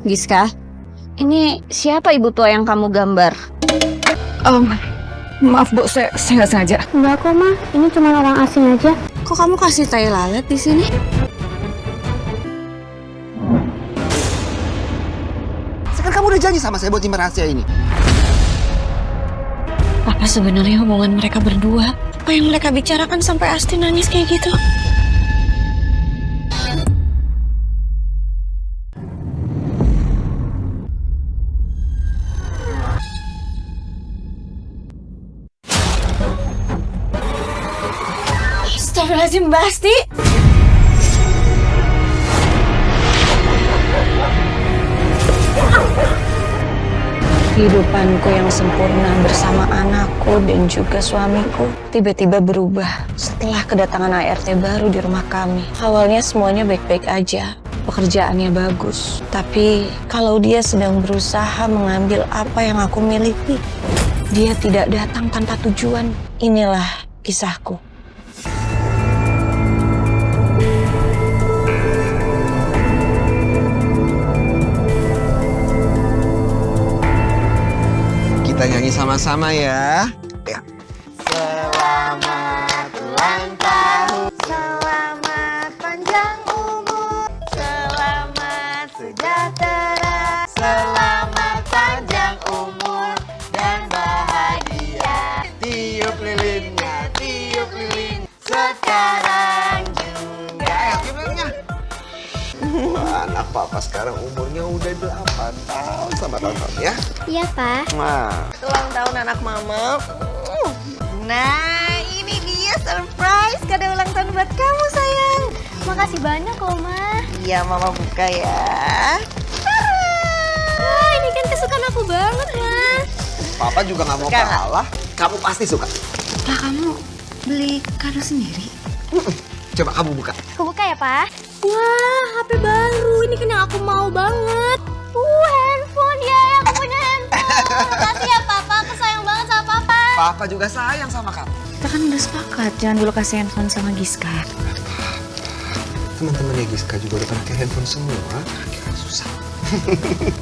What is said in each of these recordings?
Giska, ini siapa ibu tua yang kamu gambar? Maaf Bu, saya nggak sengaja. Enggak kok, Ma. Ini cuma orang asing aja. Kok kamu kasih tai lalat di sini? Sekarang kamu udah janji sama saya buat nyimpen rahasia ini. Apa sebenarnya hubungan mereka berdua? Apa yang mereka bicarakan sampai Asti nangis kayak gitu? Astagfirullahaladzim, Mbak Asti! Kehidupanku yang sempurna bersama anakku dan juga suamiku tiba-tiba berubah setelah kedatangan ART baru di rumah kami. Awalnya semuanya baik-baik aja, pekerjaannya bagus. Tapi kalau dia sedang berusaha mengambil apa yang aku miliki, dia tidak datang tanpa tujuan. Inilah kisahku. Kita nyanyi sama-sama ya. Selamat ulang tahun, Selamat panjang umur, selamat sejahtera, selamat panjang umur dan bahagia. Tiup lilinnya, tiup lilin sekarang juga. Tiup lilinnya. Wah, anak papa sekarang umurnya udah 8 tahun. Selamat ulang tahun ya. Iya, Pak. Wah. Ulang tahun anak mama. Nah, ini dia surprise kado ulang tahun buat kamu, sayang. Makasih banyak loh, Ma. Iya, mama buka ya. Wah, ini kan kesukaan aku banget, Ma. Papa juga nggak mau Suka nggak? kalah. Kamu pasti suka. Lah kamu beli kado sendiri? Coba kamu buka. Aku buka ya, Pak. Wah, HP baru. Ini kan yang aku mau banget. Handphone ya, aku punya handphone. Makasih ya, Papa. Aku sayang banget sama Papa. Papa juga sayang sama kamu. Kita kan udah sepakat, jangan dulu kasih handphone sama Giska. Teman-temannya Giska juga udah pakai handphone semua. Kira susah.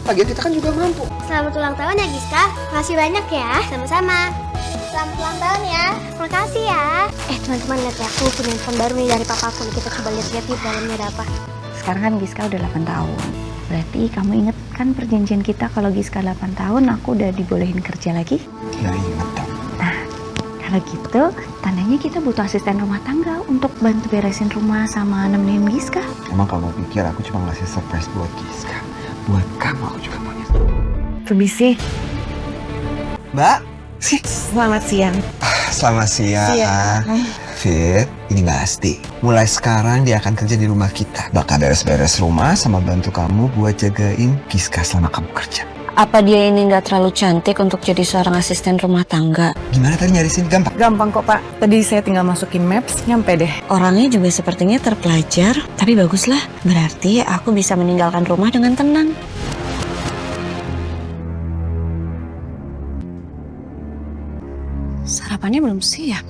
Lagian kita kan juga mampu. Selamat ulang tahun ya, Giska. Makasih banyak ya. Sama-sama. Selamat ulang tahun ya. Makasih ya. Teman-teman lihat ya, aku punya handphone baru nih dari papaku. Kita coba lihat-lihat di dalamnya ada apa. Sekarang kan Giska udah 8 tahun. Berarti kamu inget kan perjanjian kita kalau Giska 8 tahun aku udah dibolehin kerja lagi? Ya ingat dong. Nah, kalau gitu tandanya kita butuh asisten rumah tangga untuk bantu beresin rumah sama nemenin Giska. Emang kamu pikir aku cuma ngasih surprise buat Giska? Buat kamu aku juga punya. Permisi. Mbak. Selamat siang. Selamat siang. Fit, ini Mbak Asti. Mulai sekarang dia akan kerja di rumah kita. Bakal beres-beres rumah sama bantu kamu buat jagain Giska selama kamu kerja. Apa dia ini nggak terlalu cantik untuk jadi seorang asisten rumah tangga? Gimana tadi nyari sini? Gampang? Gampang kok Pak. Tadi saya tinggal masukin maps, nyampe deh. Orangnya juga sepertinya terpelajar, tapi baguslah. Berarti aku bisa meninggalkan rumah dengan tenang. Sarapannya belum siap.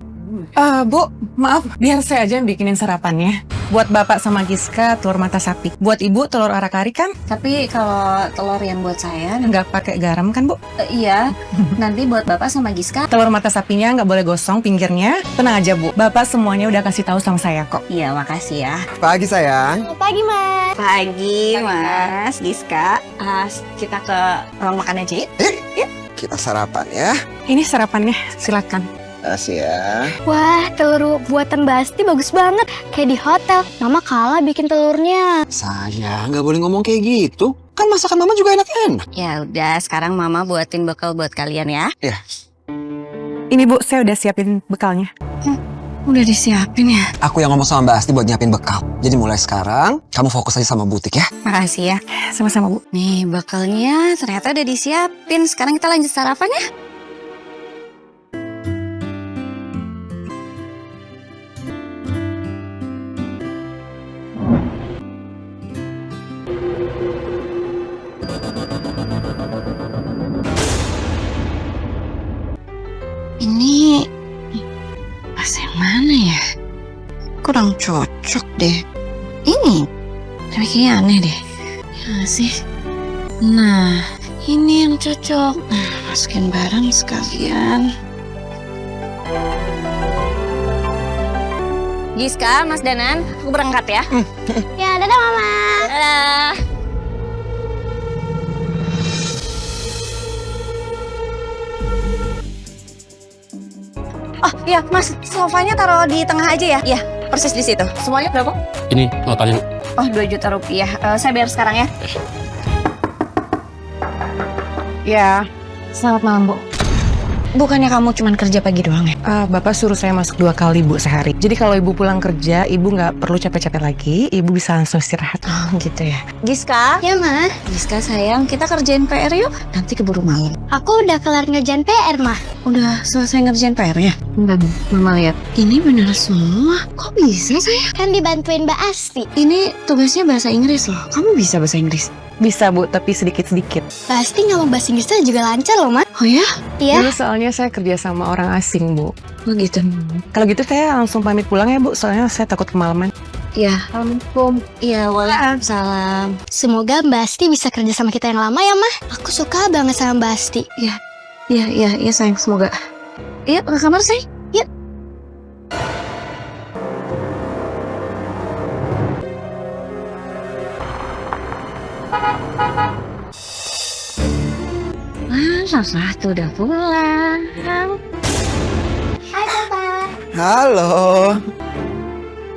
Bu, maaf, biar saya aja yang bikinin sarapannya. Buat Bapak sama Giska telur mata sapi. Buat Ibu telur arak-ari kan? Tapi kalau telur yang buat saya, Nggak pakai garam kan Bu? iya. Nanti buat Bapak sama Giska. Telur mata sapinya nggak boleh gosong pinggirnya. Tenang aja Bu, Bapak semuanya udah kasih tahu sama saya kok. Iya, makasih ya. Pagi sayang. Selamat pagi, Mas. Pagi, Mas Giska. Kita ke ruang makan aja yuk. Kita sarapan ya. Ini sarapannya, silakan. Kasih ya. Wah, telur buatan Mbak Asti bagus banget. Kayak di hotel. Mama kalah bikin telurnya. Sayang, nggak boleh ngomong kayak gitu. Kan masakan mama juga enak-enak. Ya udah, sekarang Mama buatin bekal buat kalian ya. Ya. Ini Bu, saya udah siapin bekalnya. Udah disiapin ya. Aku yang ngomong sama Mbak Asti buat nyiapin bekal. Jadi mulai sekarang, kamu fokus aja sama butik ya. Makasih ya. Sama-sama Bu. Nih bekalnya ternyata udah disiapin. Sekarang kita lanjut sarapan ya. Ini pas yang mana ya? Kurang cocok deh. Ini, tapi kayaknya aneh deh. Ya nggak sih. Nah, ini yang cocok. Nah, masukin barang sekalian. Giska, Mas Danan, aku berangkat ya. Ya, dadah Mama. Dadah. Oh iya, Mas, sofanya taruh di tengah aja ya? Iya, persis di situ. Semuanya berapa? Ini notanya. Oh, 2 juta rupiah. Saya bayar sekarang ya. Ya, selamat malam, Bu. Bukannya kamu cuma kerja pagi doang ya? Bapak suruh saya masuk 2 kali, Bu, sehari. Jadi kalau Ibu pulang kerja, Ibu nggak perlu capek-capek lagi. Ibu bisa langsung istirahat. Oh, gitu ya. Giska? Ya, Ma. Giska sayang, kita kerjain PR yuk. Nanti keburu malam. Aku udah kelar ngerjain PR, Ma. Udah selesai ngerjain PR-nya? Enggak, Mama lihat. Ini benar semua. Kok bisa saya? Kan dibantuin Mbak Asti. Ini tugasnya bahasa Inggris loh. Kamu bisa bahasa Inggris? Bisa, Bu, tapi sedikit-sedikit. Mbak Asti ngomong bahasa Inggrisnya juga lancar loh, Ma. Oh ya? Iya. Dulu soalnya saya kerja sama orang asing, Bu. Oh gitu. Kalau gitu saya langsung pamit pulang ya, Bu. Soalnya saya takut kemalaman. Iya. Assalamualaikum. Iya, waalaikumsalam. Semoga Mbak Asti bisa kerja sama kita yang lama ya, Ma. Aku suka banget sama Mbak Asti. Iya sayang, semoga. Iya, ke kamar sayang. Yuk. Satu udah pulang. Hai, Papa. Halo.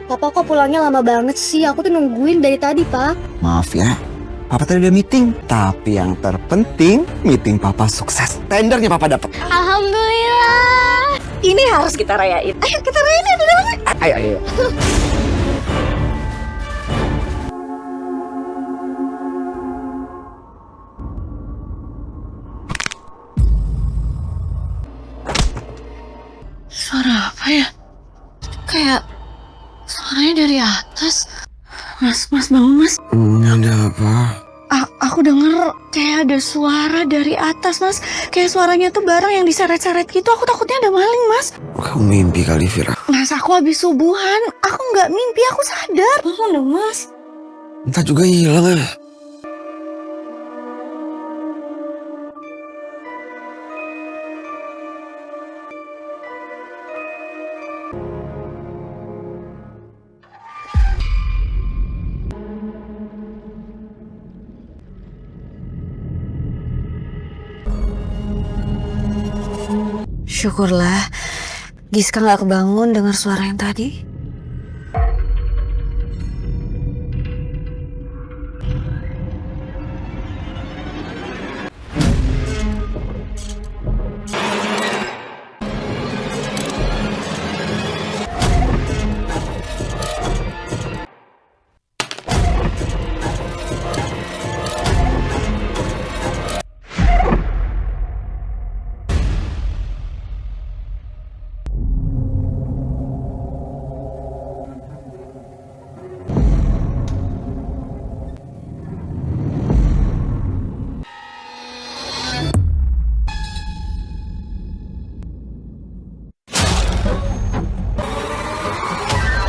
Papa kok pulangnya lama banget sih? Aku tuh nungguin dari tadi, Pak. Maaf ya, Papa tadi ada meeting. Tapi yang terpenting, meeting Papa sukses. Tendernya Papa dapat. Alhamdulillah. Ini harus kita rayain. Ayo kita rayain ya di dalam. Ayo. Suara apa ya? Kayak suaranya dari atas. Mas bangun mas. Ada apa? Aku denger kayak ada suara dari atas mas. Kayak suaranya tuh barang yang diseret-seret gitu. Aku takutnya ada maling mas. Kamu mimpi kali, Vira. Mas aku habis subuhan. Aku nggak mimpi, aku sadar. Bangun dong mas. Entah juga hilang ya. Syukurlah Giska nggak kebangun dengar suara yang tadi.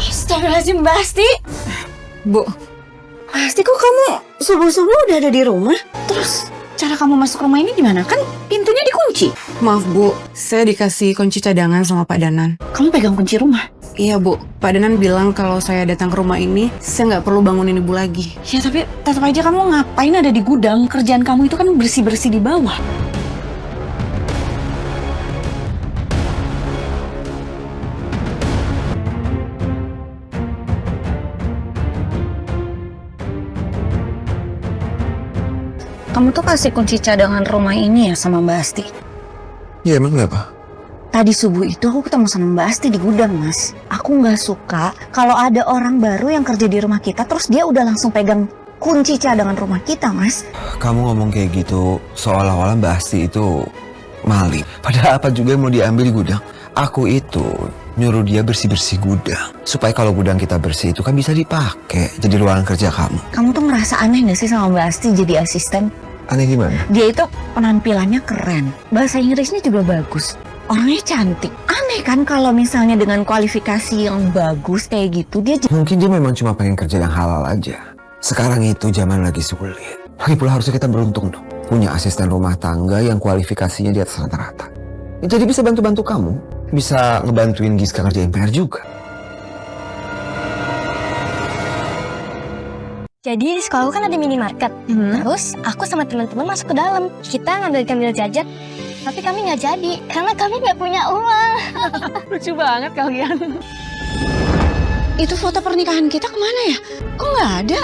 Astagfirullahaladzim, Mbak Asti. Bu, Mbak Asti, kok kamu subuh-subuh udah ada di rumah? Terus cara kamu masuk rumah ini gimana? Kan pintunya dikunci. maaf, Bu. Saya dikasih kunci cadangan sama Pak Danan. Kamu pegang kunci rumah? Iya, Bu. Pak Danan bilang kalau saya datang ke rumah ini, saya nggak perlu bangunin Ibu lagi. Ya tapi tetap aja kamu ngapain ada di gudang? Kerjaan kamu itu kan bersih-bersih di bawah. Kamu tuh kasih kunci cadangan rumah ini ya sama Mbak Asti? Ya emang kenapa? Tadi subuh itu aku ketemu sama Mbak Asti di gudang, Mas. Aku nggak suka kalau ada orang baru yang kerja di rumah kita terus dia udah langsung pegang kunci cadangan rumah kita, Mas. Kamu ngomong kayak gitu seolah-olah Mbak Asti itu maling. Padahal apa juga yang mau diambil di gudang? Aku itu nyuruh dia bersih-bersih gudang. Supaya kalau gudang kita bersih itu kan bisa dipakai jadi ruangan kerja kamu. Kamu tuh ngerasa aneh gak sih sama Mbak Asti jadi asisten? Aneh gimana? Dia itu penampilannya keren, bahasa Inggrisnya juga bagus, orangnya cantik. Aneh kan kalau misalnya dengan kualifikasi yang bagus kayak gitu dia Mungkin dia memang cuma pengen kerja yang halal aja. Sekarang itu zaman lagi sulit. Lagi pula harusnya kita beruntung dong. Punya asisten rumah tangga yang kualifikasinya di atas rata-rata. Ya, jadi bisa bantu-bantu kamu. Bisa ngebantuin Giska kerjain PR juga. Jadi di sekolahku kan ada minimarket. Terus aku sama teman-teman masuk ke dalam. Kita ngambil jajan. Tapi kami nggak jadi karena kami nggak punya uang. Lucu banget kalian. Itu foto pernikahan kita kemana ya? Kok nggak ada?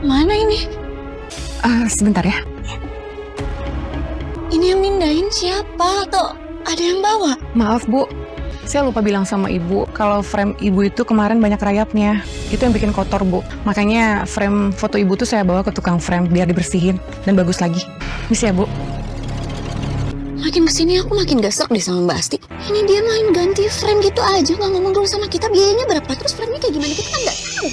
Mana ini? Sebentar ya. Ini yang mindahin siapa? Atau ada yang bawa? Maaf Bu, saya lupa bilang sama Ibu kalau frame Ibu itu kemarin banyak rayapnya. Itu yang bikin kotor Bu. Makanya frame foto Ibu tuh saya bawa ke tukang frame biar dibersihin dan bagus lagi. Bisa ya Bu? Makin kesini aku makin gesek deh sama Mbak Asti. Ini dia main ganti frame gitu aja, nggak ngomong dulu sama kita biayanya berapa, terus frame-nya kayak gimana kita kan nggak tahu.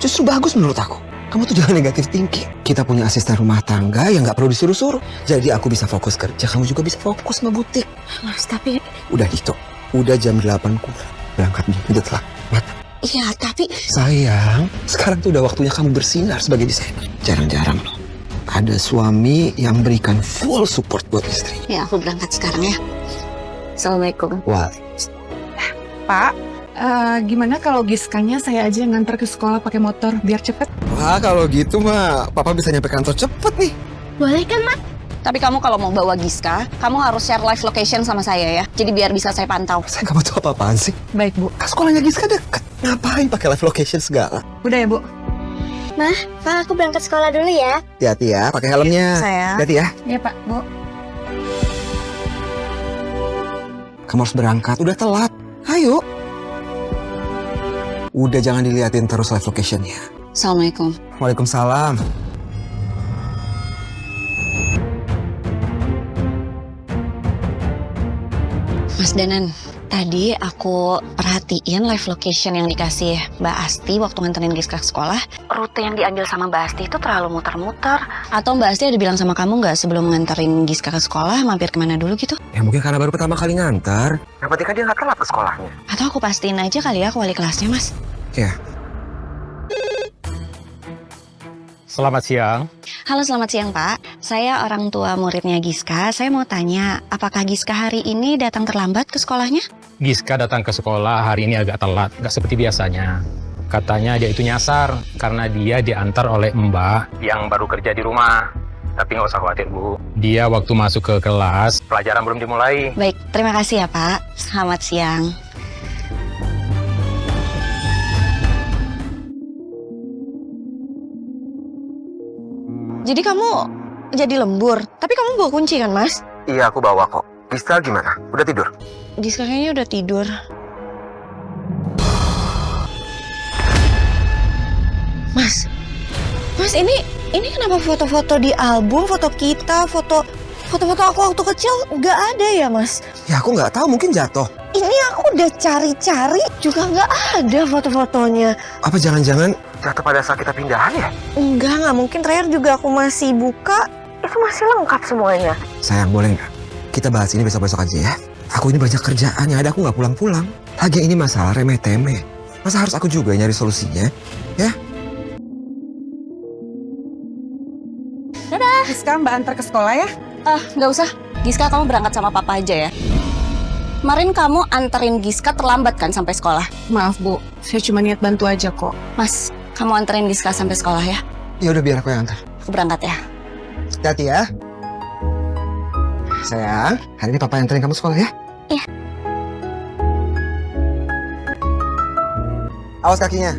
Justru bagus menurut aku. Kamu tuh jangan negatif thinking. Kita punya asisten rumah tangga yang nggak perlu disuruh-suruh. Jadi aku bisa fokus kerja, kamu juga bisa fokus ngebutik. Mas, tapi... Udah Dito, udah jam 8 kurang. Berangkat nih, udah telat. Iya, tapi... Sayang, sekarang tuh udah waktunya kamu bersinar sebagai desainer. Jarang-jarang loh. Ada suami yang berikan full support buat istrinya. Ya, aku berangkat sekarang ya. Assalamualaikum. Wah, Pak, gimana kalau Giskanya saya aja nganter ke sekolah pakai motor biar cepet? wah kalau gitu mah Papa bisa nyampe kantor cepet nih. Boleh kan, Mak? Tapi kamu kalau mau bawa Giska, kamu harus share live location sama saya ya. Jadi biar bisa saya pantau. Saya nggak butuh apa-apaan sih. Baik Bu. Kan sekolahnya Giska deket. Ngapain pakai live location segala? Udah ya Bu? Mah, Pak, aku berangkat sekolah dulu ya. Hati-hati ya, pakai helmnya. Sayang. Hati-hati ya. Iya Pak, Bu. Kamu harus berangkat, udah telat. Ayo. Udah jangan diliatin terus live locationnya. Assalamualaikum. Waalaikumsalam. Mas Danan, tadi aku perhatiin live location yang dikasih Mbak Asti waktu nganterin Giska ke sekolah. Rute yang diambil sama Mbak Asti itu terlalu muter-muter. Atau Mbak Asti ada bilang sama kamu nggak sebelum nganterin Giska ke sekolah, mampir kemana dulu gitu? Ya mungkin karena baru pertama kali ngantar. Yang penting kan dia nggak telat ke sekolahnya. Atau aku pastiin aja kali ya ke wali kelasnya, Mas. Ya. Selamat siang. Halo, selamat siang Pak. Saya orang tua muridnya Giska. Saya mau tanya, apakah Giska hari ini datang terlambat ke sekolahnya? Giska datang ke sekolah hari ini agak telat, nggak seperti biasanya. Katanya dia itu nyasar karena dia diantar oleh Mbak yang baru kerja di rumah. Tapi nggak usah khawatir Bu. Dia waktu masuk ke kelas, pelajaran belum dimulai. Baik, terima kasih ya Pak. Selamat siang. Jadi kamu jadi lembur, tapi kamu bawa kunci kan, Mas? Iya, aku bawa kok. Giska gimana? Udah tidur? Giska kayaknya udah tidur. Mas, ini kenapa foto-foto di album, foto kita, foto-foto aku waktu kecil nggak ada ya, Mas? Ya aku nggak tahu, mungkin jatuh. Ini aku udah cari-cari juga nggak ada foto-fotonya. Apa jangan-jangan jatuh pada saat kita pindahan ya? Nggak mungkin. Terakhir juga aku masih buka, itu masih lengkap semuanya. Sayang, boleh nggak? Kita bahas ini besok-besok aja ya. Aku ini banyak kerjaan, yang ada aku nggak pulang-pulang. Lagi ini masalah remeh-temeh. Masa harus aku juga nyari solusinya? Ya? Giska, Mbak antar ke sekolah ya? Nggak usah. Giska, kamu berangkat sama papa aja ya. Kemarin kamu anterin Giska terlambat kan sampai sekolah? Maaf Bu, saya cuma niat bantu aja kok. Mas, kamu anterin Giska sampai sekolah ya. Ya udah biar aku yang antar. Aku berangkat ya. Hati-hati ya. Sayang, hari ini papa anterin kamu sekolah ya? Iya. Awas kakinya.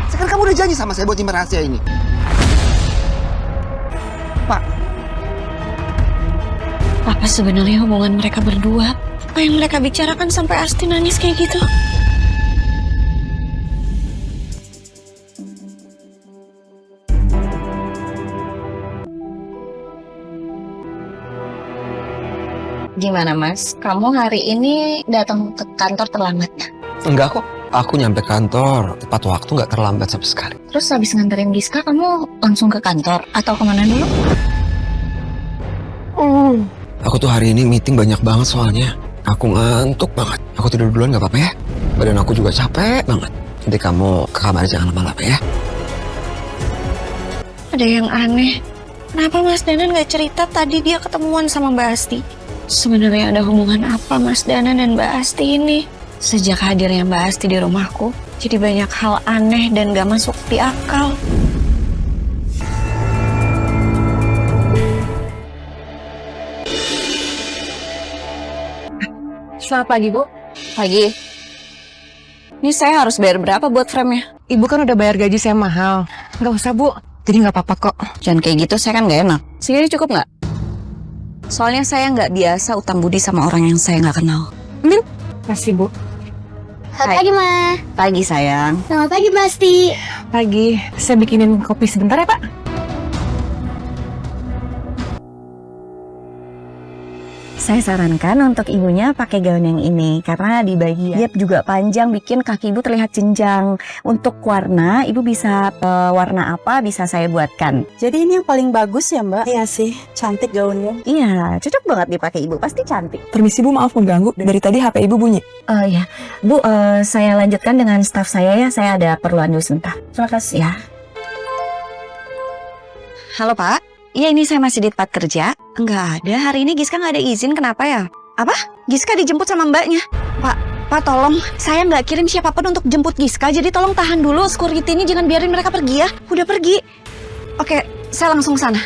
Sekarang kamu udah janji sama saya buat nyimpen rahasia ini. Apa sebenarnya hubungan mereka berdua? Apa yang mereka bicarakan sampai Asti nangis kayak gitu? Gimana Mas? Kamu hari ini datang ke kantor terlambat ya? Enggak kok. Aku nyampe kantor tepat waktu, nggak terlambat sama sekali. Terus habis nganterin Giska, kamu langsung ke kantor atau kemana dulu? Aku tuh hari ini meeting banyak banget soalnya. Aku ngantuk banget. Aku tidur duluan nggak apa-apa ya? Badan aku juga capek banget. Jadi kamu ke kamar jangan lama-lama ya. Ada yang aneh. Kenapa Mas Danan nggak cerita tadi dia ketemuan sama Mbak Asti? Sebenarnya ada hubungan apa Mas Danan dan Mbak Asti ini? Sejak hadirnya Mbak Asti di rumahku, jadi banyak hal aneh dan gak masuk di akal. Selamat pagi, Bu. Pagi. Ini saya harus bayar berapa buat frame-nya? Ibu kan udah bayar gaji saya mahal. Nggak usah, Bu. Jadi nggak apa-apa kok. Jangan kayak gitu, saya kan gak enak. Segini cukup nggak? Soalnya saya nggak biasa utang budi sama orang yang saya nggak kenal. Kasih, Bu. Selamat pagi, Ma. Pagi sayang. Selamat pagi, Mbak Asti. Pagi. Saya bikinin kopi sebentar ya, Pak. Saya sarankan untuk ibunya pakai gaun yang ini karena di bagian hip juga panjang, bikin kaki ibu terlihat jenjang. Untuk warna, ibu bisa warna apa bisa saya buatkan. Jadi ini yang paling bagus ya Mbak? Iya sih, cantik gaunnya. Iya, cocok banget dipakai ibu, pasti cantik. Permisi Bu, maaf mengganggu. Dari tadi HP Ibu bunyi. Ya, Bu, saya lanjutkan dengan staf saya ya. Saya ada perluan dulu sebentar. Terima kasih ya. Halo Pak. Iya, ini saya masih di tempat kerja. Enggak ada, hari ini Giska nggak ada izin, kenapa ya? Apa? Giska dijemput sama mbaknya? Pak tolong, saya nggak kirim siapapun untuk jemput Giska, jadi tolong tahan dulu, security ini jangan biarin mereka pergi ya. Udah pergi. Oke, saya langsung sana.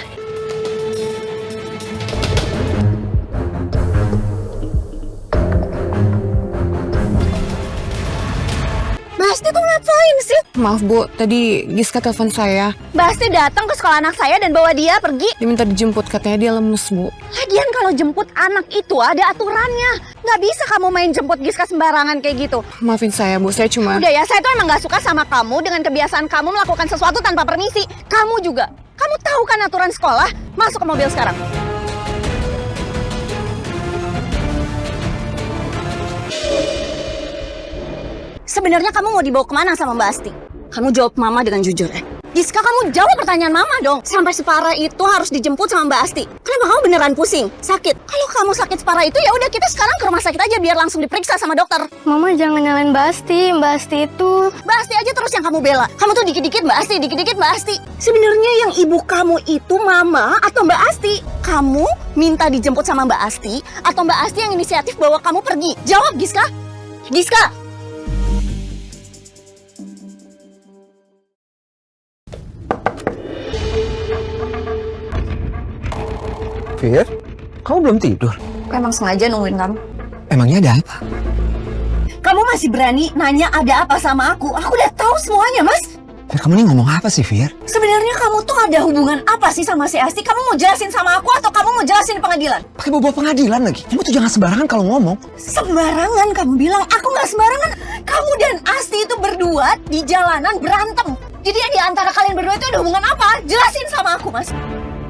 Mbak Asti tuh ngapain sih? Maaf, Bu. Tadi Giska telepon saya. Mbak Asti datang ke sekolah anak saya dan bawa dia pergi. Dia minta dijemput, katanya dia lemes, Bu. Lagian kalau jemput anak itu ada aturannya. Nggak bisa kamu main jemput Giska sembarangan kayak gitu. Maafin saya, Bu. Saya cuma... Udah ya, saya tuh emang nggak suka sama kamu dengan kebiasaan kamu melakukan sesuatu tanpa permisi. Kamu juga. Kamu tahu kan aturan sekolah? Masuk ke mobil sekarang. Sebenarnya kamu mau dibawa kemana sama Mbak Asti? Kamu jawab Mama dengan jujur ya. Giska, kamu jawab pertanyaan Mama dong. Sampai separah itu harus dijemput sama Mbak Asti. Kenapa kamu beneran pusing? Sakit? Kalau kamu sakit separah itu ya udah kita sekarang ke rumah sakit aja biar langsung diperiksa sama dokter. Mama jangan nyalain Mbak Asti. Mbak Asti itu... Mbak Asti aja terus yang kamu bela. Kamu tuh dikit-dikit Mbak Asti, dikit-dikit Mbak Asti. Sebenarnya yang ibu kamu itu Mama atau Mbak Asti? Kamu minta dijemput sama Mbak Asti atau Mbak Asti yang inisiatif bawa kamu pergi? Jawab Giska. Giska. Fir, kamu belum tidur? Aku emang sengaja nungguin kamu. Emangnya ada apa? Kamu masih berani nanya ada apa sama aku? Aku udah tahu semuanya, Mas. Fir, kamu ini ngomong apa sih, Fir? Sebenarnya kamu tuh ada hubungan apa sih sama si Asti? Kamu mau jelasin sama aku atau kamu mau jelasin di pengadilan? Pakai bawa pengadilan lagi. Kamu tuh jangan sembarangan kalau ngomong. Sembarangan kamu bilang, aku nggak sembarangan. Kamu dan Asti itu berdua di jalanan berantem. Jadi di antara kalian berdua itu ada hubungan apa? Jelasin sama aku, Mas.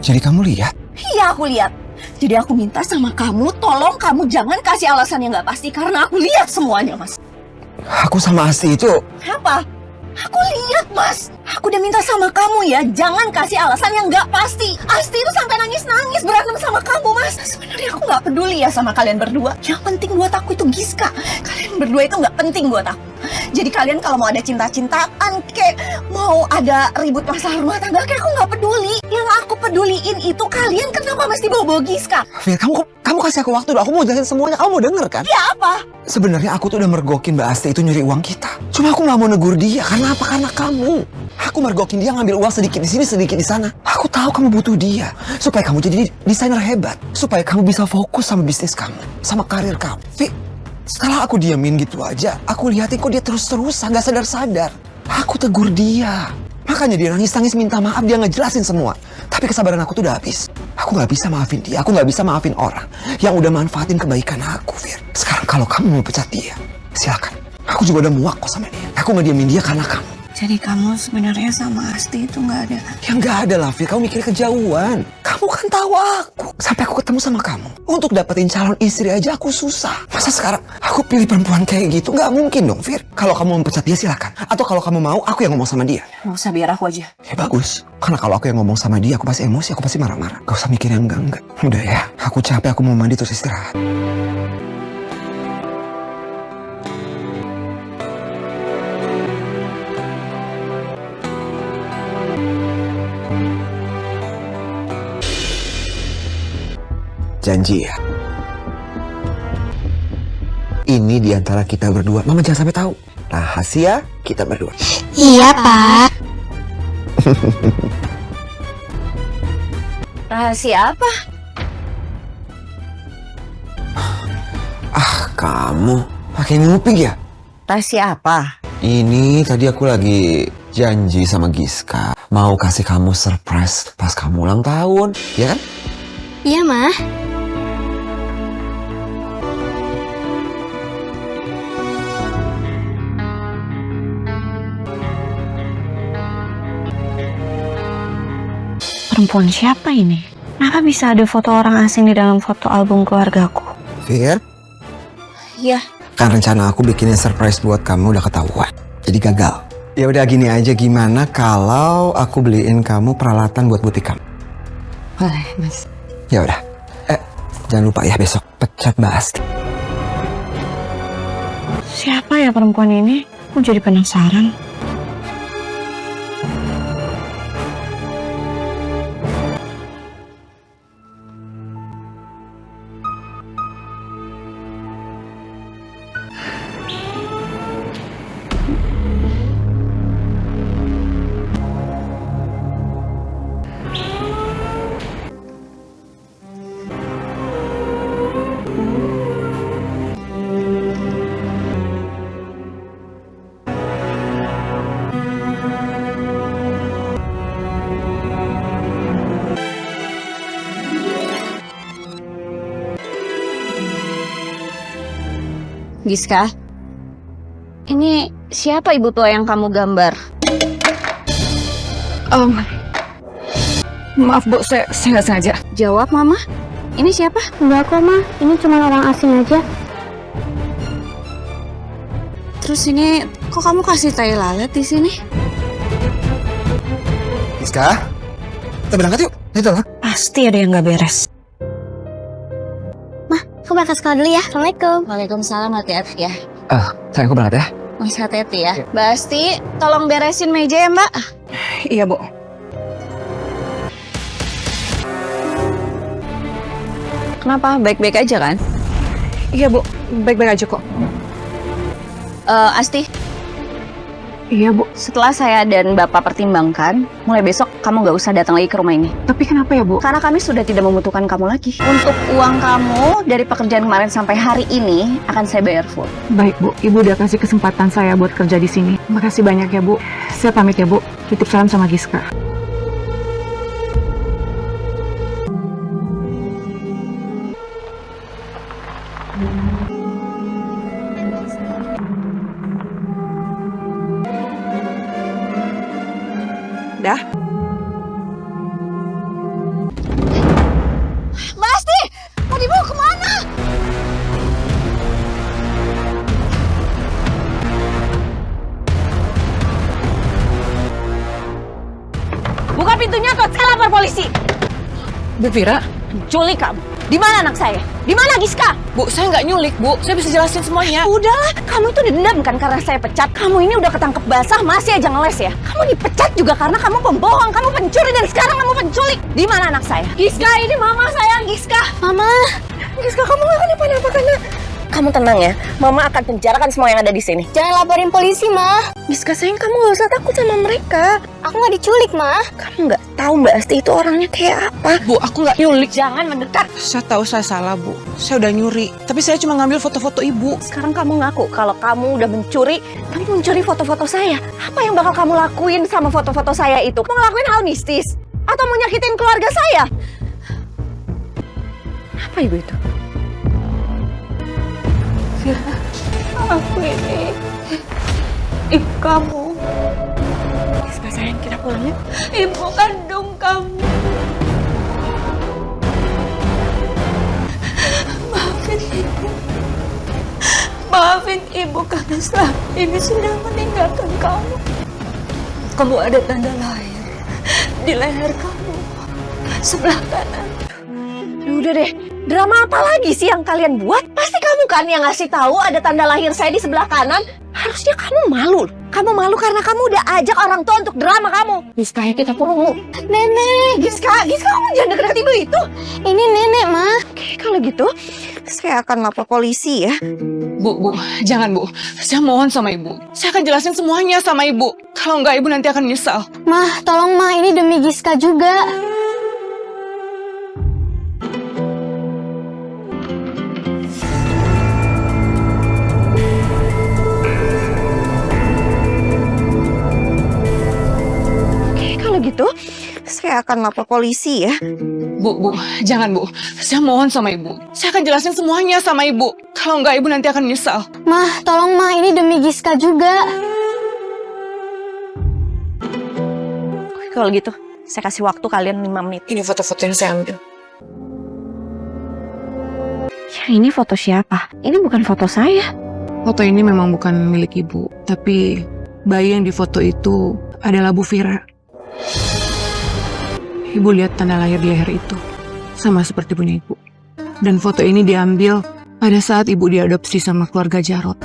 Jadi kamu lihat? Iya, aku lihat. Jadi aku minta sama kamu, tolong kamu jangan kasih alasan yang nggak pasti karena aku lihat semuanya, Mas. Aku sama Asti itu... Apa? Aku lihat, Mas. Aku udah minta sama kamu ya, jangan kasih alasan yang nggak pasti. Asti itu sampai nangis-nangis berantem sama kamu, Mas. Sebenarnya aku nggak peduli ya sama kalian berdua. Yang penting buat aku itu Giska. Kalian berdua itu nggak penting buat aku. Jadi kalian kalau mau ada cinta-cintaan, kayak mau ada ribut masalah rumah tangga, kayak aku nggak peduli. Yang aku peduliin itu kalian kenapa mesti bawa-bawa Giska? Fir, kamu kasih aku waktu dong. Aku mau jelasin semuanya. Kamu mau denger kan? Ya apa? Sebenarnya aku tuh udah mergokin Mbak Asti itu nyuri uang kita. Cuma aku nggak mau negur dia. Karena apa? Karena kamu. Aku mergokin dia ngambil uang sedikit di sini, sedikit di sana. Aku tahu kamu butuh dia supaya kamu jadi desainer hebat, supaya kamu bisa fokus sama bisnis kamu, sama karir kamu. Fi, setelah aku diamin gitu aja, aku lihatin kok dia terus-terusan, gak sadar-sadar. Aku tegur dia. Makanya dia nangis-nangis minta maaf, dia ngejelasin semua. Tapi kesabaran aku tuh udah habis. Aku gak bisa maafin dia, aku gak bisa maafin orang yang udah manfaatin kebaikan aku, Fir. Sekarang kalau kamu mau pecat dia, silakan. Aku juga udah muak kok sama dia. Aku ngediamin dia karena kamu. Jadi kamu sebenarnya sama Asti itu nggak ada? Ya nggak ada lah, Fir. Kamu mikir kejauhan. Kamu Kamu kan tahu aku. Sampai aku ketemu sama kamu. Untuk dapetin calon istri aja aku susah. Masa sekarang aku pilih perempuan kayak gitu? Nggak mungkin dong, Fir. Kalau kamu mempecat dia silakan. Atau kalau kamu mau, aku yang ngomong sama dia. Nggak usah, biar aku aja. Ya bagus. Karena kalau aku yang ngomong sama dia, aku pasti emosi, aku pasti marah-marah. Gak usah mikir yang enggak-enggak. Udah ya, aku capek, aku mau mandi terus istirahat. Janji ya. Ini diantara kita berdua. Mama jangan sampai tahu. Rahasia kita berdua. Iya, Pak. Rahasia apa? Kamu pakai nguping ya? Rahasia apa? Ini tadi aku lagi janji sama Giska. Mau kasih kamu surprise pas kamu ulang tahun. Ya kan? Iya, Mah. Perempuan siapa ini? Kenapa bisa ada foto orang asing di dalam foto album keluargaku? Fir? Iya. Kan rencana aku bikinin surprise buat kamu udah ketahuan. Jadi gagal. Ya udah gini aja, gimana kalau aku beliin kamu peralatan buat butik kamu? Boleh, Mas. Ya udah. Jangan lupa ya besok pecat Mbak Asti. Siapa ya perempuan ini? Aku jadi penasaran. Giska, ini siapa ibu tua yang kamu gambar? Maaf Bu, saya nggak sengaja. Jawab Mama, ini siapa? Enggak kok, Mah. Ini cuma orang asing aja. Terus ini, kok kamu kasih tai lalat di sini? Giska, kita berangkat yuk. Ayo tolak. Pasti ada yang gak beres. Aku berangkat sekolah dulu ya. Assalamualaikum. Waalaikumsalam, hati-hati ya. Sayang aku berangkat ya. Mas hati-hati ya. Mbak Asti, tolong beresin meja ya Mbak. Iya, Bu. Kenapa? Baik-baik aja kan? Iya, Bu. Baik-baik aja kok. Asti, Iya, Bu. setelah saya dan Bapak pertimbangkan, mulai besok kamu gak usah datang lagi ke rumah ini. Tapi kenapa ya, Bu? Karena kami sudah tidak membutuhkan kamu lagi. Untuk uang kamu dari pekerjaan kemarin sampai hari ini akan saya bayar full. Baik, Bu. Ibu udah kasih kesempatan saya buat kerja di sini. Makasih banyak ya, Bu. Saya pamit ya, Bu. Titip salam sama Giska. Dah. Mbak Asti, mau dibawa kemana? Buka pintunya kok, saya lapor polisi. Bu Vira? Culik kamu. Di mana anak saya? Di mana Giska? Bu, saya nggak nyulik, Bu. Saya bisa jelasin semuanya. Udahlah, kamu itu dendam kan karena saya pecat. Kamu ini udah ketangkep basah, masih aja ngeles ya. Kamu dipecat juga karena kamu pembohong, kamu pencuri, dan sekarang kamu penculik. Di mana anak saya? Giska, ini mama sayang, Giska. Mama. Giska, kamu gak kenapa-napa karena... Kamu tenang ya, mama akan penjarakan semua yang ada di sini. Jangan laporin polisi, Mah. Giska sayang, kamu gak usah takut sama mereka. Aku nggak diculik, Mah. Kamu gak tahu Mbak Asti itu orangnya kayak apa. Bu, aku nggak nyulik. Jangan mendekat. Saya tahu saya salah, Bu. Saya udah nyuri. Tapi saya cuma ngambil foto-foto Ibu. Sekarang kamu ngaku kalau kamu udah mencuri foto-foto saya. Apa yang bakal kamu lakuin sama foto-foto saya itu? Mau ngelakuin hal mistis? Atau mau nyakitin keluarga saya? Apa ibu itu? Aku ini ibu kamu. Giska sayang, kita pulang yuk. Ibu kandung kamu. Ibu karena selama ini sudah meninggalkan kamu. Kamu ada tanda lahir di leher kamu, sebelah kanan. Udah deh, drama apa lagi sih yang kalian buat? Pasti kamu kan yang ngasih tahu ada tanda lahir saya di sebelah kanan. Harusnya kamu malu. Kamu malu karena kamu udah ajak orang tua untuk drama kamu. Giska, ya kita perlu. Nenek, Giska kamu jangan deket ibu itu. Ini nenek, Ma. Oke, kalau gitu saya akan lapor polisi ya. Bu, jangan Bu. Saya mohon sama Ibu. Saya akan jelasin semuanya sama Ibu. Kalau enggak, Ibu nanti akan nyesal. Ma, tolong Ma, ini demi Giska juga. Gitu, saya akan lapor polisi ya. Bu, jangan Bu. Saya mohon sama Ibu. Saya akan jelasin semuanya sama Ibu. Kalau enggak, Ibu nanti akan nyesal. Ma, tolong Ma, ini demi Giska juga. Kalau gitu, saya kasih waktu kalian 5 menit. Ini foto-foto yang saya ambil. Ya, ini foto siapa? Ini bukan foto saya. Foto ini memang bukan milik Ibu, tapi bayi yang difoto itu adalah Bu Vira. Ibu lihat tanda lahir di leher itu, sama seperti punya Ibu. Dan foto ini diambil pada saat Ibu diadopsi sama keluarga Jarot.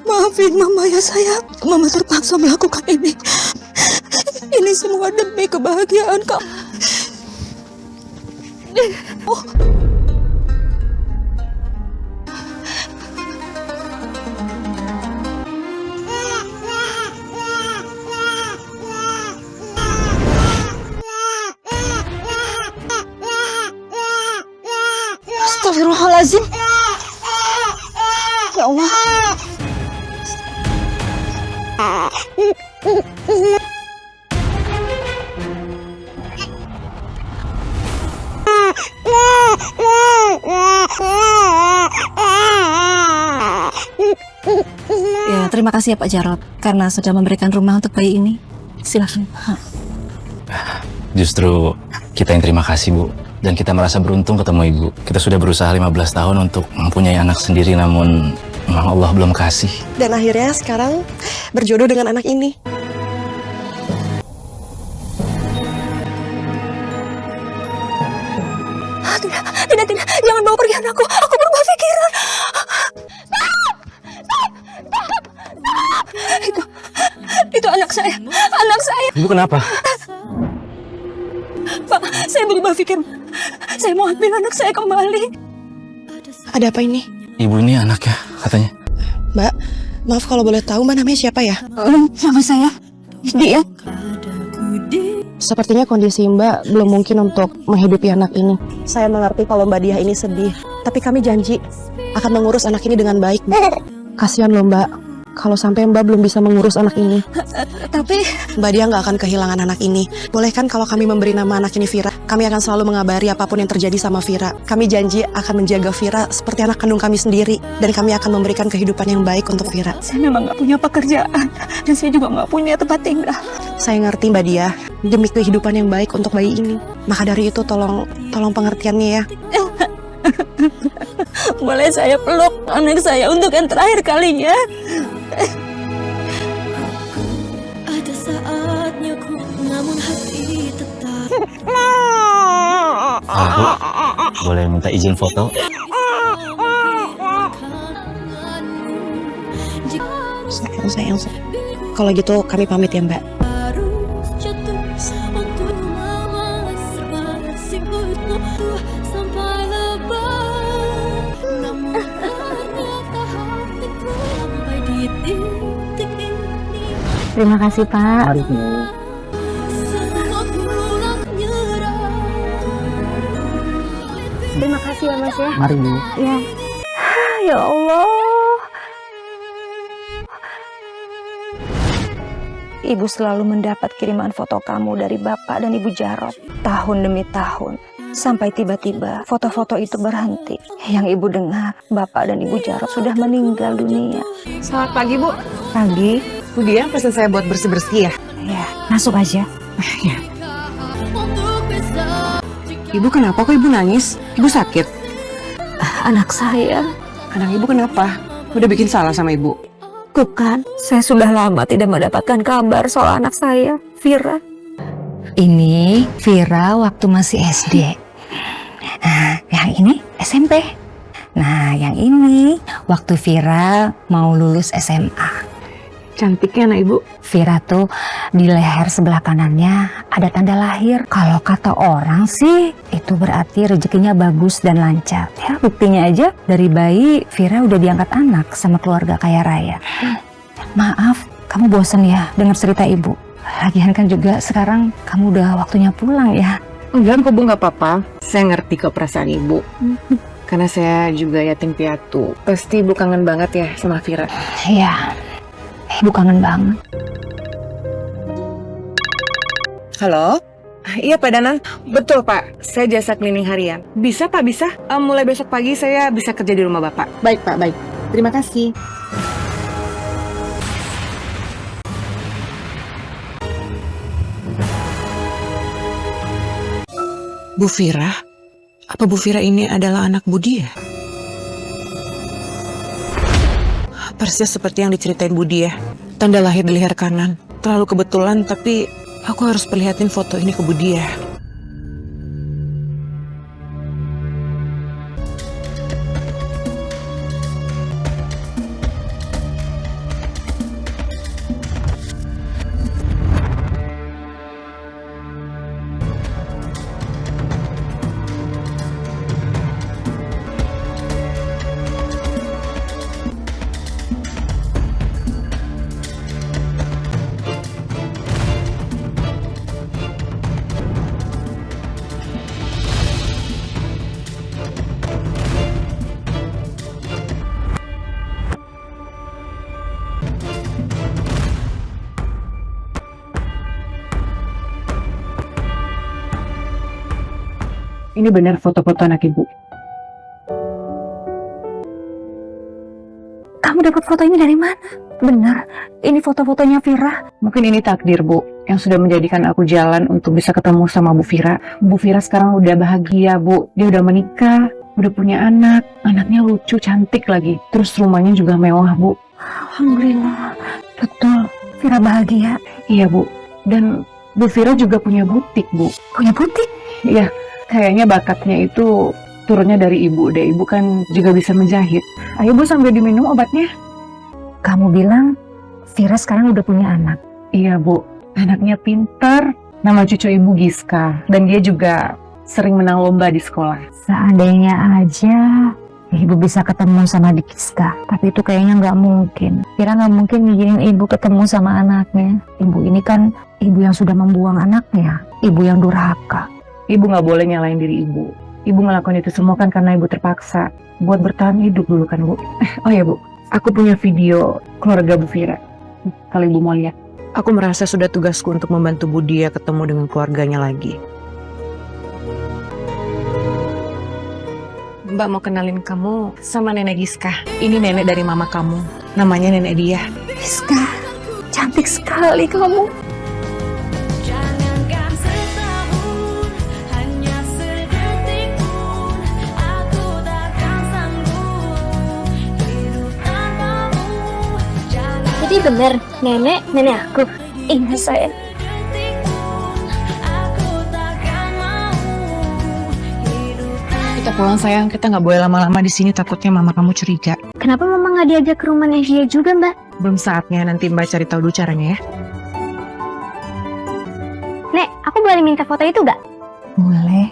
Maafin Mama ya sayang, Mama terpaksa melakukan ini. Ini semua demi kebahagiaan kamu. Oh. Astagfirullahaladzim. Ya Allah. Ya, terima kasih ya Pak Jarot karena sudah memberikan rumah untuk bayi ini. Silakan. Justru kita yang terima kasih Bu. Dan kita merasa beruntung ketemu Ibu. Kita sudah berusaha 15 tahun untuk mempunyai anak sendiri, namun memang Allah belum kasih. Dan akhirnya sekarang berjodoh dengan anak ini. Tidak, jangan bawa pergi anakku. Aku berubah pikiran. Itu anak saya. Ibu kenapa? Pak, saya berubah pikir. Saya mau ambil anak saya kembali. Ada apa ini? Ibu ini anaknya katanya. Mbak, maaf kalau boleh tahu Mbak namanya siapa ya? Sama saya. Dia. Sepertinya kondisi Mbak belum mungkin untuk menghidupi anak ini. Saya mengerti kalau Mbak Diah ini sedih, tapi kami janji akan mengurus anak ini dengan baik, Mbak. Kasihan loh Mbak, kalau sampai Mbak belum bisa mengurus anak ini. Tapi Mbak Diah nggak akan kehilangan anak ini. Boleh kan kalau kami memberi nama anak ini Vira? Kami akan selalu mengabari apapun yang terjadi sama Vira. Kami janji akan menjaga Vira seperti anak kandung kami sendiri. Dan kami akan memberikan kehidupan yang baik untuk Vira. saya memang nggak punya pekerjaan dan saya juga nggak punya tempat tinggal. Saya ngerti Mbak Diah, demi kehidupan yang baik untuk bayi ini. Maka dari itu tolong pengertiannya ya. Boleh saya peluk anak saya untuk yang terakhir kalinya? Ada saatnya ku namun hati tetap. Bu, boleh minta izin foto? Sayang. Kalau gitu kami pamit ya Mbak. Terima kasih, Pak. Mari Bu. Terima kasih ya, Mas ya. Mari Bu. Ya. Ya Allah. Ibu selalu mendapat kiriman foto kamu dari Bapak dan Ibu Jarot tahun demi tahun. Sampai tiba-tiba foto-foto itu berhenti. Yang Ibu dengar, Bapak dan Ibu Jarot sudah meninggal dunia. Selamat pagi, Bu. Pagi. Bu Dia pesan saya buat bersih-bersih ya? Ya, masuk aja. Ya. Ibu kenapa kok Ibu nangis? Ibu sakit? Anak saya. Anak Ibu kenapa? Udah bikin salah sama Ibu? Bukan, saya sudah lama tidak mendapatkan kabar soal anak saya, Vira. Ini Vira waktu masih SD. Nah, yang ini SMP. Nah, yang ini waktu Vira mau lulus SMA. Cantiknya anak Ibu. Vira tuh di leher sebelah kanannya ada tanda lahir. Kalau kata orang sih itu berarti rezekinya bagus dan lancar. Ya buktinya aja dari bayi Vira udah diangkat anak sama keluarga kaya raya. Maaf, kamu bosen ya dengar cerita ibu. Lagian kan juga sekarang kamu udah waktunya pulang ya. Enggak kok Bu, nggak apa-apa. Saya ngerti kok perasaan Ibu. Karena saya juga yatim piatu. Pasti Ibu kangen banget ya sama Vira. Iya. Ibu kangen banget. Halo? Iya Pak Danan, betul Pak. Saya jasa cleaning harian. Bisa Pak, bisa. Mulai besok pagi saya bisa kerja di rumah Bapak. Baik Pak, baik. Terima kasih. Bu Vira? Apa Bu Vira ini adalah anak Bu Dia? Persis seperti yang diceritain Bu Dia. Tanda lahir di leher kanan. Terlalu kebetulan, tapi aku harus perlihatin foto ini ke Bu Dia. Ini benar foto-foto anak Ibu. Kamu dapat foto ini dari mana? Benar, ini foto-fotonya Vira. Mungkin ini takdir Bu, yang sudah menjadikan aku jalan untuk bisa ketemu sama Bu Vira. Bu Vira sekarang udah bahagia Bu, dia udah menikah, udah punya anak, anaknya lucu, cantik lagi. Terus rumahnya juga mewah Bu. Alhamdulillah, betul. Vira bahagia. Iya Bu, dan Bu Vira juga punya butik Bu. Punya butik? Iya, kayaknya bakatnya itu turunnya dari Ibu deh. Ibu kan juga bisa menjahit. Ayo Bu, sambil diminum obatnya. Kamu bilang Vira sekarang udah punya anak? Iya Bu, anaknya pintar. Nama cucu Ibu Giska. Dan dia juga sering menang lomba di sekolah. Seandainya aja Ibu bisa ketemu sama Giska, tapi itu kayaknya nggak mungkin. Vira nggak mungkin ngizinin Ibu ketemu sama anaknya. Ibu ini kan ibu yang sudah membuang anaknya, ibu yang durhaka. Ibu nggak boleh nyalain diri Ibu. Ibu ngelakuin itu semua kan karena Ibu terpaksa buat bertahan hidup dulu kan Bu. Oh ya Bu, aku punya video keluarga Bu Vira. Kalau Ibu mau lihat. Aku merasa sudah tugasku untuk membantu Bu Dia ketemu dengan keluarganya lagi. Mbak mau kenalin kamu sama Nenek Giska. Ini nenek dari mama kamu. Namanya Nenek Dia. Giska, cantik sekali kamu. Jadi bener, nenek aku. Iya sayang. Kita pulang sayang, kita nggak boleh lama-lama di sini, takutnya mama kamu curiga. Kenapa mama nggak diajak ke rumahnya dia juga, Mbak? Belum saatnya, nanti Mbak cari tahu dulu caranya ya. Nek, aku boleh minta foto itu nggak? Boleh.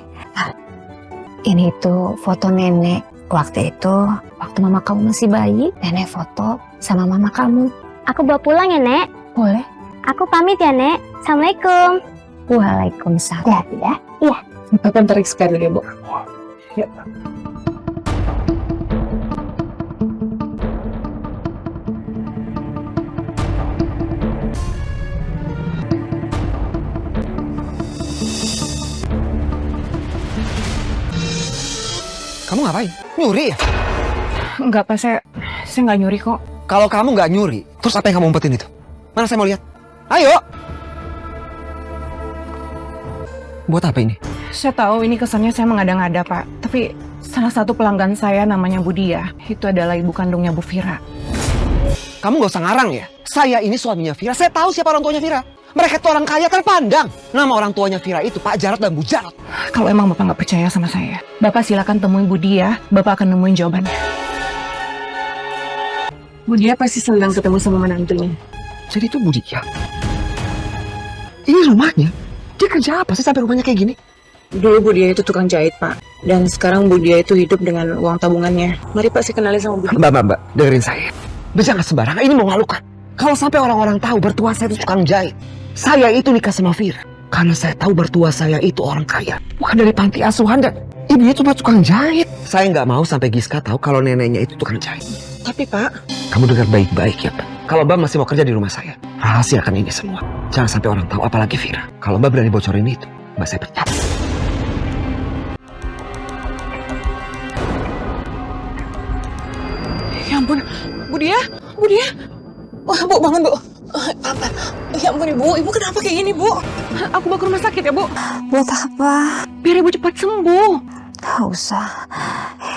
Ini tuh foto nenek. Waktu itu, waktu mama kamu masih bayi, nenek foto sama mama kamu. Aku bawa pulang ya, Nek. Boleh? Aku pamit ya, Nek. Assalamualaikum. Waalaikumsalam. Hati-hati ya. Iya. Aku tarik sekali ya Bu. Yuk. Kamu ngapain? Nyuri ya? Enggak, Pak. Saya nggak nyuri kok. Kalau kamu nggak nyuri, terus apa yang kamu umpetin itu? Mana saya mau lihat? Ayo! Buat apa ini? Saya tahu ini kesannya saya mengada-ngada, Pak. Tapi salah satu pelanggan saya namanya Bu Dia. Itu adalah ibu kandungnya Bu Vira. Kamu nggak usah ngarang ya? Saya ini suaminya Vira, saya tahu siapa orang tuanya Vira. Mereka itu orang kaya terpandang. Nama orang tuanya Vira itu Pak Jarot dan Bu Jarot. Kalau emang Bapak nggak percaya sama saya, Bapak silakan temui Bu Dia. Bapak akan nemuin jawabannya. Bu Dia pasti senang ketemu sama menantunya. Jadi itu Bu Dia. Ini rumahnya. Dia kerja apa sih sampai rumahnya kayak gini? Dulu Bu Dia itu tukang jahit, Pak. Dan sekarang Bu Dia itu hidup dengan uang tabungannya. Mari Pak, saya kenalin sama Bu Dia. Mbak, dengerin saya. Jangan sembarangan, ini memalukan. Kalau sampai orang-orang tahu bertua saya itu tukang jahit. Saya itu nikah sama Vira karena saya tahu bertua saya itu orang kaya. Bukan dari panti asuhan dan ibunya cuma tukang jahit. Saya nggak mau sampai Giska tahu kalau neneknya itu tukang jahit. Tapi Pak, Kamu dengar baik-baik ya, Pak. Kalau Mbak masih mau kerja di rumah saya, rahasiakan ini semua. Jangan sampai orang tahu, apalagi Vira. Kalau Mbak berani bocorin itu, Mbak saya pecat. ya ampun, Bu Dia. Wah, Bu, bangun, Bu. Apa? Ya ampun, Ibu kenapa kayak gini, Bu? Aku bawa ke rumah sakit ya, Bu. Buat apa? Biar Ibu cepat sembuh. Gak usah.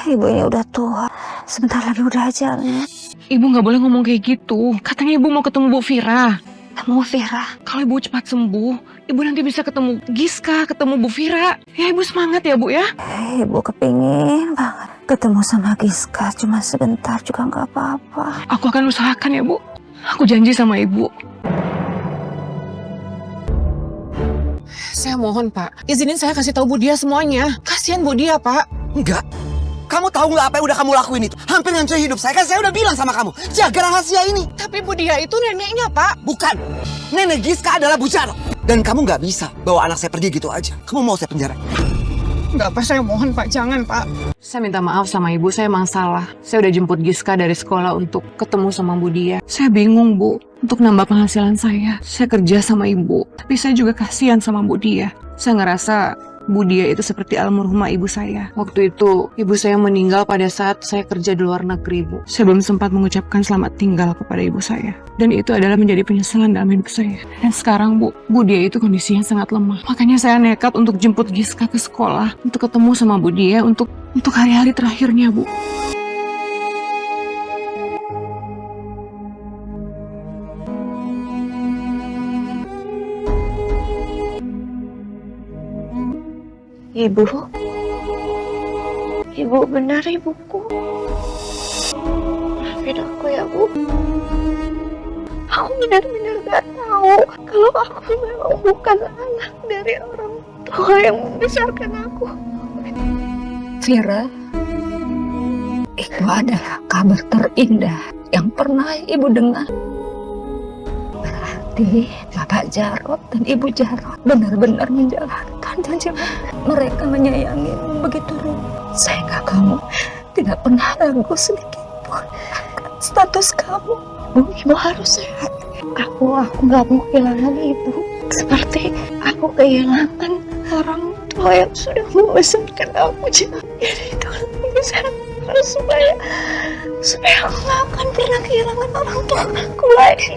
Ibunya udah tua. Sebentar lagi udah ajalnya. Ibu nggak boleh ngomong kayak gitu. Katanya Ibu mau ketemu Bu Vira. Ketemu Vira? Kalau Ibu cepat sembuh, Ibu nanti bisa ketemu Giska, ketemu Bu Vira. Ya, Ibu semangat ya, Bu ya. Ibu kepingin banget ketemu sama Giska. Cuma sebentar juga nggak apa-apa. Aku akan usahakan ya, Bu. Aku janji sama Ibu. Saya mohon, Pak. Izinin saya kasih tahu Bu Dia semuanya. Kasihan Bu Dia, Pak. Enggak. Kamu tahu nggak apa yang udah kamu lakuin itu? Hampir ngancurin hidup saya. Kan saya udah bilang sama kamu, jaga rahasia ini. Tapi Bu Dia itu neneknya, Pak. Bukan. Nenek Giska adalah Bu Jarot. Dan kamu nggak bisa bawa anak saya pergi gitu aja. Kamu mau saya penjara? Enggak, Pak. Saya mohon, Pak. Jangan, Pak. Saya minta maaf sama Ibu. Saya emang salah. Saya udah jemput Giska dari sekolah untuk ketemu sama Bu Dia. Saya bingung, Bu. Untuk nambah penghasilan saya kerja sama Ibu. Tapi saya juga kasihan sama Bu Dia. Saya ngerasa Bu Dia itu seperti almarhumah ibu saya. Waktu itu, ibu saya meninggal pada saat saya kerja di luar negeri, Bu. Saya belum sempat mengucapkan selamat tinggal kepada ibu saya. Dan itu adalah menjadi penyesalan dalam hidup saya. Dan sekarang, Bu Dia itu kondisinya sangat lemah. Makanya saya nekat untuk jemput Giska ke sekolah. Untuk ketemu sama Bu Dia untuk hari-hari terakhirnya, Bu. Ibu benar ibuku. Maafin aku ya, Bu. Aku benar-benar gak tahu kalau aku memang bukan anak dari orang tua yang membesarkan aku. Vira, itu adalah kabar terindah yang pernah Ibu dengar. Berarti Bapak Jarot dan Ibu Jarot benar-benar menjalankan janji mereka menyayangimu begitu rupa. Sehingga kamu tidak pernah ragu sedikit pun akan status kamu. Ibu harus sehat. Aku gak mau kehilangan ibu. Seperti aku kehilangan orang tua yang sudah membesarkan aku. Jadi tolong bisa supaya aku gak akan pernah kehilangan orang tua aku lagi.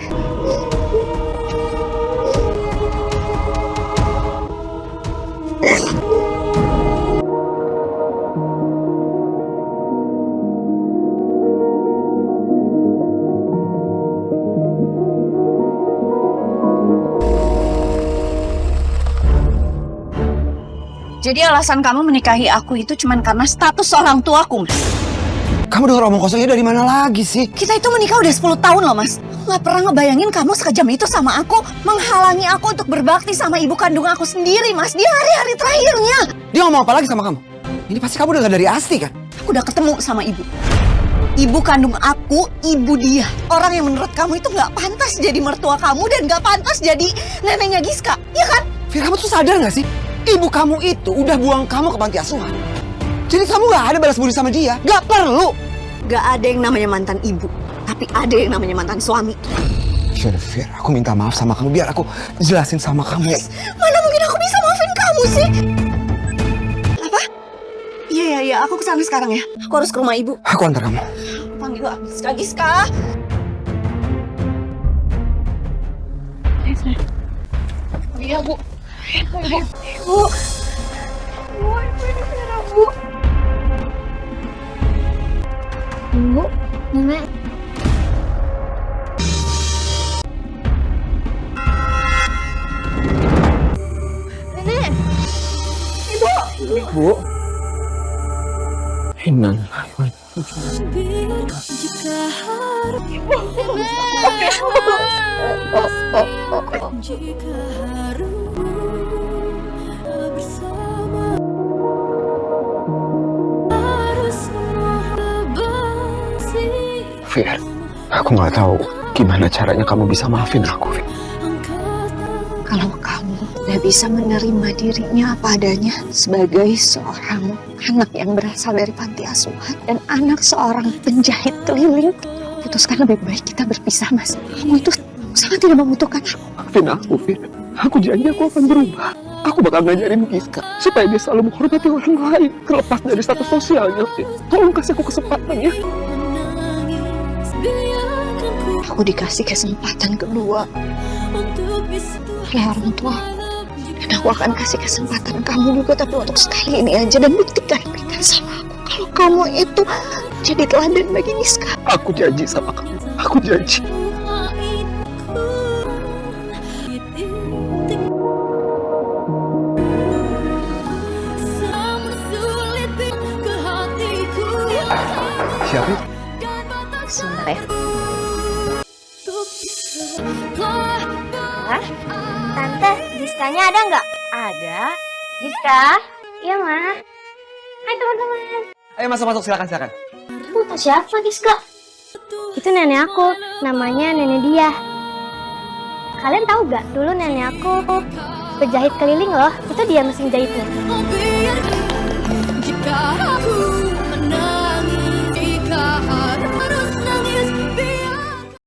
Jadi alasan kamu menikahi aku itu cuman karena status orang tuaku, Mas? Kamu dengar omong kosongnya dari mana lagi sih? Kita itu menikah udah 10 tahun loh, Mas. Aku gak pernah ngebayangin kamu sekejam itu sama aku. Menghalangi aku untuk berbakti sama ibu kandung aku sendiri, Mas. Dia hari-hari terakhirnya. Dia ngomong apa lagi sama kamu? Ini pasti kamu dengar dari Asti kan? Aku udah ketemu sama ibu. Ibu kandung aku, Ibu Dia. Orang yang menurut kamu itu gak pantas jadi mertua kamu dan gak pantas jadi neneknya Giska. Iya kan? Vira, kamu tuh sadar gak sih? Ibu kamu itu udah buang kamu ke panti asuhan. Jadi kamu gak ada balas budi sama dia. Gak perlu. Gak ada yang namanya mantan ibu. Tapi ada yang namanya mantan suami. Vira, aku minta maaf sama kamu. Biar aku jelasin sama kamu. Mana mungkin aku bisa maafin kamu sih? Apa? Iya, aku kesana sekarang ya. Aku harus ke rumah ibu. Aku antar kamu. Panggil Giska. Iya, Bu. Ibu. Ibu ini Vera, Bu. Bu, Nenek. Nenek. Ibu. Bu. Inan. Jika harus jika harus bersama harus basi. Fir, aku nggak tahu gimana caranya kamu bisa maafin aku, Fir. Kalau kamu udah bisa menerima dirinya apa adanya sebagai seorang anak yang berasal dari panti asuhan dan anak seorang penjahit keliling, putuskan lebih baik kita berpisah, Mas. Kamu itu sangat tidak membutuhkan aku. Maafin aku, Fir. Aku janji aku akan berubah. Aku bakal ngajarin Giska supaya dia selalu menghormati orang lain terlepas dari status sosialnya, Fir. Tolong kasih aku kesempatan ya. Aku dikasih kesempatan kedua oleh orang tua. Dan aku akan kasih kesempatan kamu juga, tapi untuk sekali ini aja. Dan buktikan sama aku kalau kamu itu jadi teladan bagi Giska. Aku janji sama kamu. Aku janji. Siapa? Sebentar ya. Tante, Giskanya ada nggak? Ada. Giska? Iya, Ma. Hai teman-teman. Ayo masuk, silakan. Itu siapa, Giska? Itu nenek aku, namanya Nenek Dia. Kalian tahu gak, dulu nenek aku penjahit keliling loh. Itu dia mesin jahitnya. Jika aku